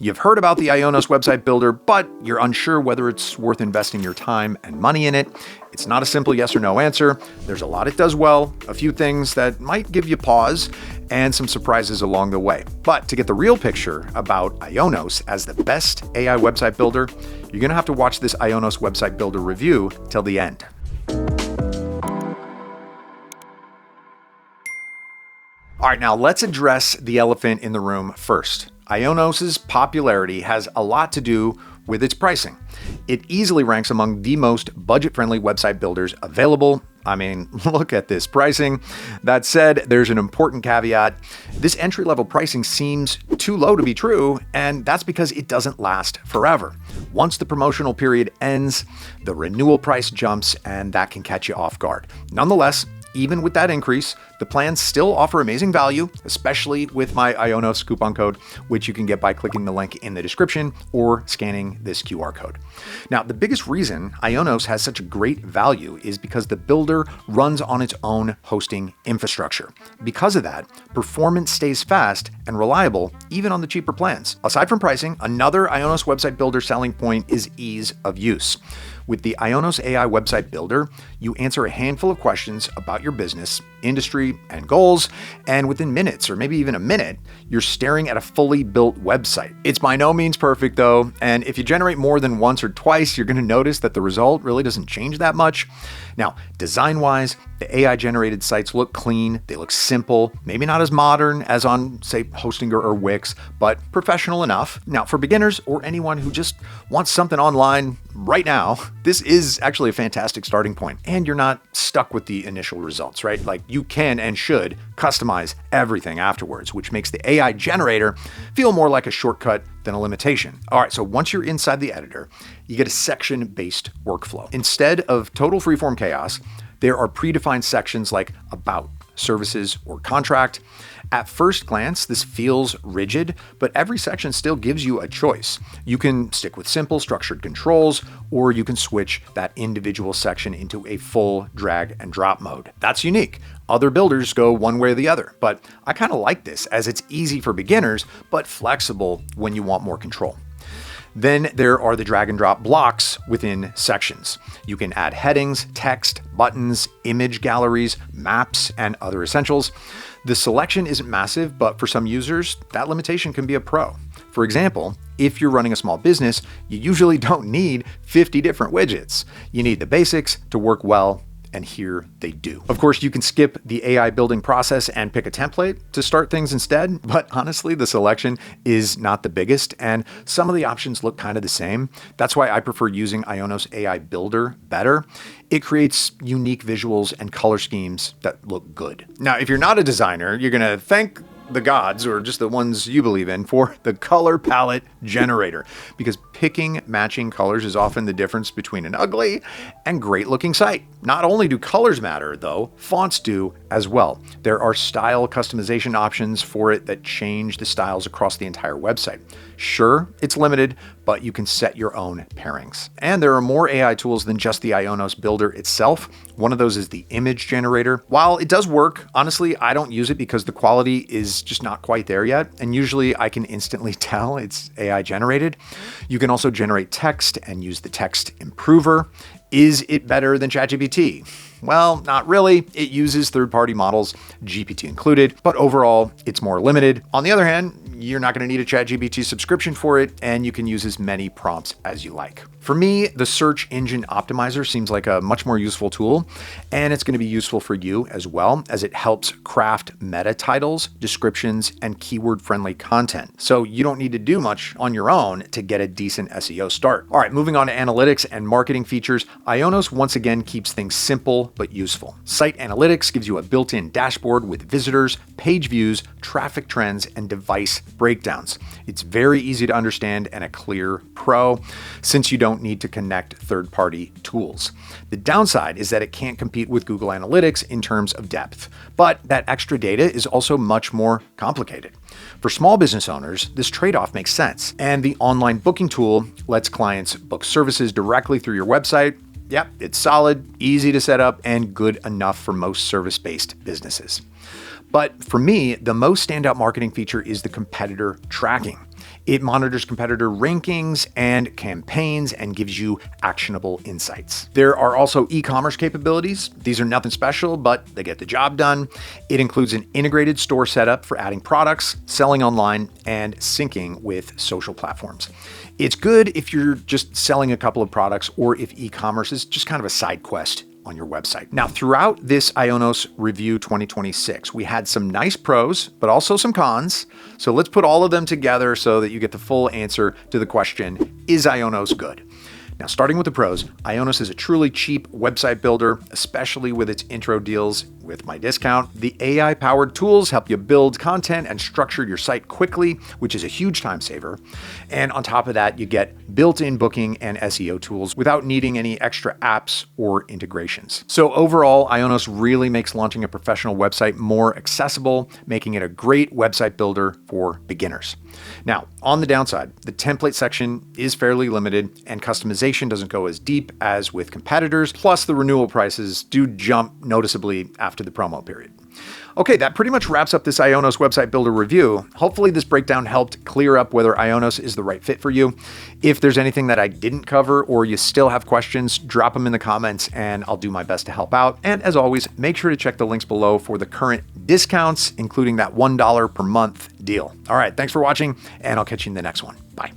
You've heard about the IONOS website builder, but you're unsure whether it's worth investing your time and money in it. It's not a simple yes or no answer. There's a lot it does well, a few things that might give you pause, and some surprises along the way. But to get the real picture about IONOS as the best AI website builder, you're going to have to watch this IONOS website builder review till the end. All right, now let's address the elephant in the room first. IONOS's popularity has a lot to do with its pricing. It easily ranks among the most budget-friendly website builders available. I mean, look at this pricing. That said, there's an important caveat. This entry-level pricing seems too low to be true, and that's because it doesn't last forever. Once the promotional period ends, the renewal price jumps, and that can catch you off guard. Nonetheless, even with that increase, the plans still offer amazing value, especially with my IONOS coupon code, which you can get by clicking the link in the description or scanning this QR code. Now, the biggest reason IONOS has such a great value is because the builder runs on its own hosting infrastructure. Because of that, performance stays fast and reliable even on the cheaper plans. Aside from pricing, another IONOS website builder selling point is ease of use. With the IONOS AI website builder, you answer a handful of questions about your business, industry, and goals, and within minutes or maybe even a minute, you're staring at a fully built website. It's by no means perfect though, and if you generate more than once or twice, you're going to notice that the result really doesn't change that much. Now, design-wise, the AI-generated sites look clean, they look simple, maybe not as modern as on, say, Hostinger or Wix, but professional enough. Now, for beginners or anyone who just wants something online right now, this is actually a fantastic starting point, and you're not stuck with the initial results, right? Like, you can and should customize everything afterwards, which makes the AI generator feel more like a shortcut than a limitation. All right, so once you're inside the editor, you get a section-based workflow. Instead of total freeform chaos, there are predefined sections like About, Services, or Contract. At first glance, this feels rigid, but every section still gives you a choice. You can stick with simple structured controls, or you can switch that individual section into a full drag and drop mode. That's unique. Other builders go one way or the other, but I kind of like this as it's easy for beginners, but flexible when you want more control. Then there are the drag and drop blocks within sections. You can add headings, text, buttons, image galleries, maps, and other essentials. The selection isn't massive, but for some users, that limitation can be a pro. For example, if you're running a small business, you usually don't need 50 different widgets. You need the basics to work well, and here they do. Of course, you can skip the AI building process and pick a template to start things instead, but honestly, the selection is not the biggest, and some of the options look kind of the same. That's why I prefer using IONOS AI Builder better. It creates unique visuals and color schemes that look good. Now, if you're not a designer, you're gonna thank the gods, or just the ones you believe in, for the color palette generator, because picking matching colors is often the difference between an ugly and great looking site. Not only do colors matter though, fonts do as well. There are style customization options for it that change the styles across the entire website. Sure, it's limited, but you can set your own pairings. And there are more AI tools than just the IONOS builder itself. One of those is the image generator. While it does work, honestly, I don't use it because the quality is just not quite there yet, and usually I can instantly tell it's AI generated. You can also generate text and use the text improver. Is it better than ChatGPT? Well, not really. It uses third-party models, GPT included, but overall, it's more limited. On the other hand, you're not going to need a ChatGPT subscription for it, and you can use as many prompts as you like. For me, the search engine optimizer seems like a much more useful tool, and it's going to be useful for you as well, as it helps craft meta titles, descriptions, and keyword-friendly content. So you don't need to do much on your own to get a decent SEO start. All right, moving on to analytics and marketing features, IONOS once again keeps things simple but useful. Site Analytics gives you a built-in dashboard with visitors, page views, traffic trends, and device breakdowns. It's very easy to understand and a clear pro, since you don't need to connect third-party tools. The downside is that it can't compete with Google Analytics in terms of depth, but that extra data is also much more complicated. For small business owners, this trade-off makes sense, and the online booking tool lets clients book services directly through your website. Yep, it's solid, easy to set up, and good enough for most service-based businesses. But for me, the most standout marketing feature is the competitor tracking. It monitors competitor rankings and campaigns and gives you actionable insights. There are also e-commerce capabilities. These are nothing special, but they get the job done. It includes an integrated store setup for adding products, selling online, and syncing with social platforms. It's good if you're just selling a couple of products or if e-commerce is just kind of a side quest on your website. Now, throughout this IONOS Review 2026, we had some nice pros, but also some cons. So let's put all of them together so that you get the full answer to the question, is IONOS good? Now, starting with the pros, IONOS is a truly cheap website builder, especially with its intro deals with my discount. The AI-powered tools help you build content and structure your site quickly, which is a huge time saver. And on top of that, you get built-in booking and SEO tools without needing any extra apps or integrations. So overall, IONOS really makes launching a professional website more accessible, making it a great website builder for beginners. Now, on the downside, the template section is fairly limited and customization doesn't go as deep as with competitors, plus the renewal prices do jump noticeably after the promo period. Okay, that pretty much wraps up this IONOS website builder review. Hopefully this breakdown helped clear up whether IONOS is the right fit for you. If there's anything that I didn't cover or you still have questions, drop them in the comments and I'll do my best to help out. And as always, make sure to check the links below for the current discounts, including that $1 per month deal. All right, thanks for watching and I'll catch you in the next one. Bye.